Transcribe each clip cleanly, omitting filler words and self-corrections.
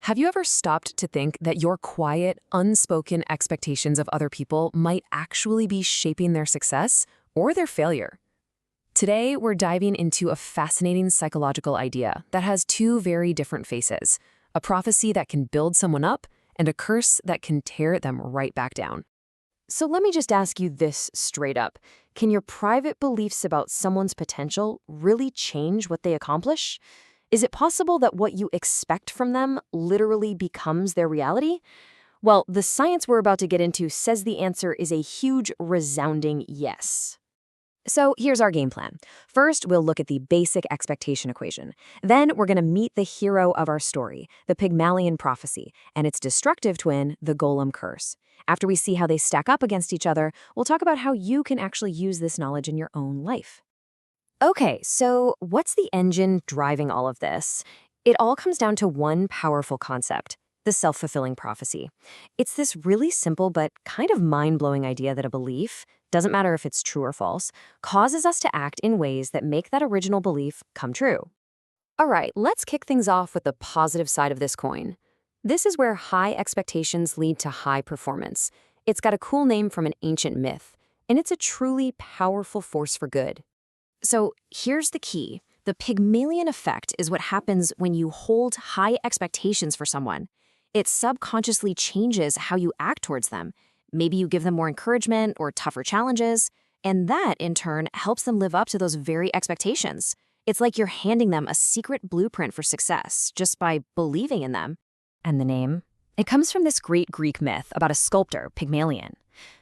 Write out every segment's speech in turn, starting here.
Have you ever stopped to think that your quiet, unspoken expectations of other people might actually be shaping their success or their failure? Today, we're diving into a fascinating psychological idea that has two very different faces, a prophecy that can build someone up and a curse that can tear them right back down. So let me just ask you this straight up. Can your private beliefs about someone's potential really change what they accomplish? Is it possible that what you expect from them literally becomes their reality? Well, the science we're about to get into says the answer is a huge, resounding yes. So here's our game plan. First, we'll look at the basic expectation equation. Then we're going to meet the hero of our story, the Pygmalion prophecy, and its destructive twin, the Golem curse. After we see how they stack up against each other, we'll talk about how you can actually use this knowledge in your own life. Okay, so what's the engine driving all of this? It all comes down to one powerful concept, the self-fulfilling prophecy. It's this really simple but kind of mind-blowing idea that a belief, doesn't matter if it's true or false, causes us to act in ways that make that original belief come true. All right, let's kick things off with the positive side of this coin. This is where high expectations lead to high performance. It's got a cool name from an ancient myth, and it's a truly powerful force for good. So here's the key. The Pygmalion effect is what happens when you hold high expectations for someone. It subconsciously changes how you act towards them. Maybe you give them more encouragement or tougher challenges, and that, in turn, helps them live up to those very expectations. It's like you're handing them a secret blueprint for success just by believing in them. And the name? It comes from this great Greek myth about a sculptor, Pygmalion.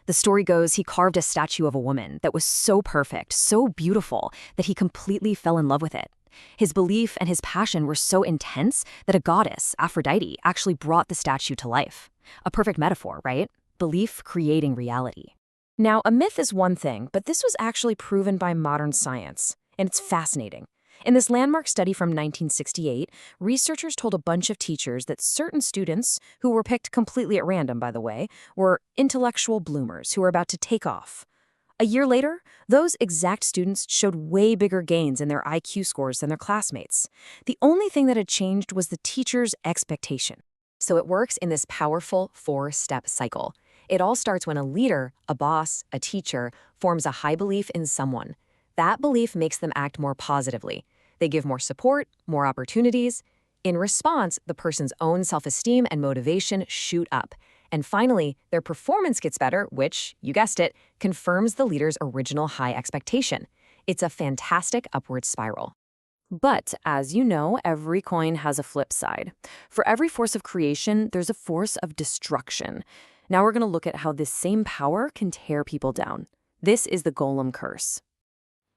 The story goes he carved a statue of a woman that was so perfect, so beautiful, that he completely fell in love with it. His belief and his passion were so intense that a goddess, Aphrodite, actually brought the statue to life. A perfect metaphor, right? Belief creating reality. Now, a myth is one thing, but this was actually proven by modern science, and it's fascinating. In this landmark study from 1968, researchers told a bunch of teachers that certain students, who were picked completely at random, by the way, were intellectual bloomers who were about to take off. A year later, those exact students showed way bigger gains in their IQ scores than their classmates. The only thing that had changed was the teacher's expectation. So it works in this powerful four-step cycle. It all starts when a leader, a boss, a teacher, forms a high belief in someone. That belief makes them act more positively. They give more support, more opportunities. In response, the person's own self-esteem and motivation shoot up. And finally, their performance gets better, which, you guessed it, confirms the leader's original high expectation. It's a fantastic upward spiral. But, as you know, every coin has a flip side. For every force of creation, there's a force of destruction. Now we're going to look at how this same power can tear people down. This is the Golem curse.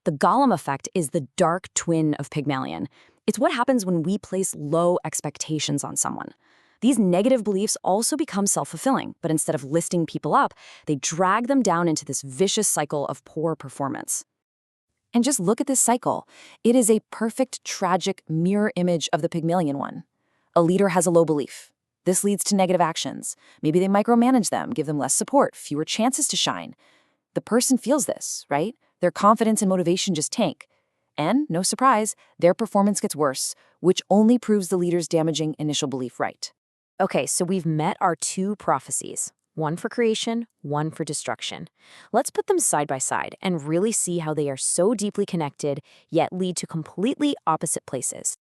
The Golem effect is the dark twin of Pygmalion. It's what happens when we place low expectations on someone. These negative beliefs also become self-fulfilling, but instead of lifting people up, they drag them down into this vicious cycle of poor performance. And just look at this cycle. It is a perfect, tragic mirror image of the Pygmalion one. A leader has a low belief. This leads to negative actions. Maybe they micromanage them, give them less support, fewer chances to shine. The person feels this, right? Their confidence and motivation just tank. And, no surprise, their performance gets worse, which only proves the leader's damaging initial belief right. Okay, so we've met our two prophecies, one for creation, one for destruction. Let's put them side by side and really see how they are so deeply connected, yet lead to completely opposite places.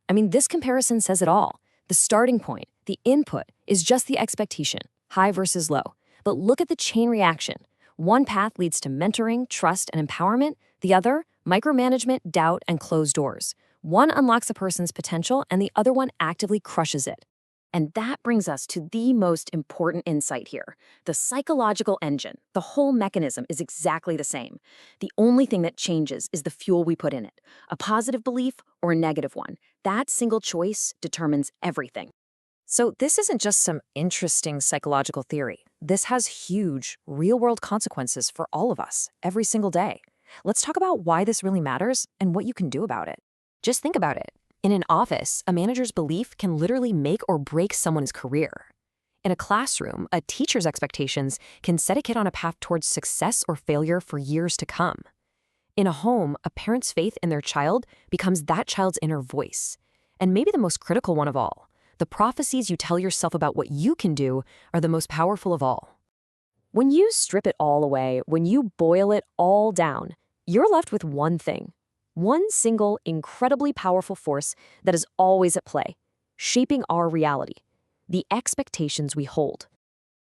I mean, this comparison says it all. The starting point, the input, is just the expectation, high versus low. But look at the chain reaction. One path leads to mentoring, trust, and empowerment. The other, micromanagement, doubt, and closed doors. One unlocks a person's potential, and the other one actively crushes it. And that brings us to the most important insight here. The psychological engine, the whole mechanism is exactly the same. The only thing that changes is the fuel we put in it. A positive belief or a negative one. That single choice determines everything. So this isn't just some interesting psychological theory. This has huge, real-world consequences for all of us, every single day. Let's talk about why this really matters and what you can do about it. Just think about it. In an office, a manager's belief can literally make or break someone's career. In a classroom, a teacher's expectations can set a kid on a path towards success or failure for years to come. In a home, a parent's faith in their child becomes that child's inner voice. And maybe the most critical one of all, the prophecies you tell yourself about what you can do are the most powerful of all. When you strip it all away, when you boil it all down, you're left with one thing. One single, incredibly powerful force that is always at play, shaping our reality, the expectations we hold.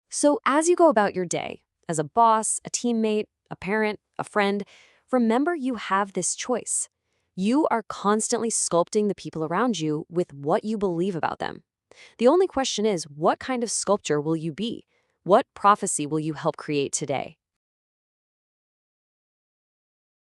So as you go about your day, as a boss, a teammate, a parent, a friend, remember you have this choice. You are constantly sculpting the people around you with what you believe about them. The only question is, what kind of sculpture will you be? What prophecy will you help create today?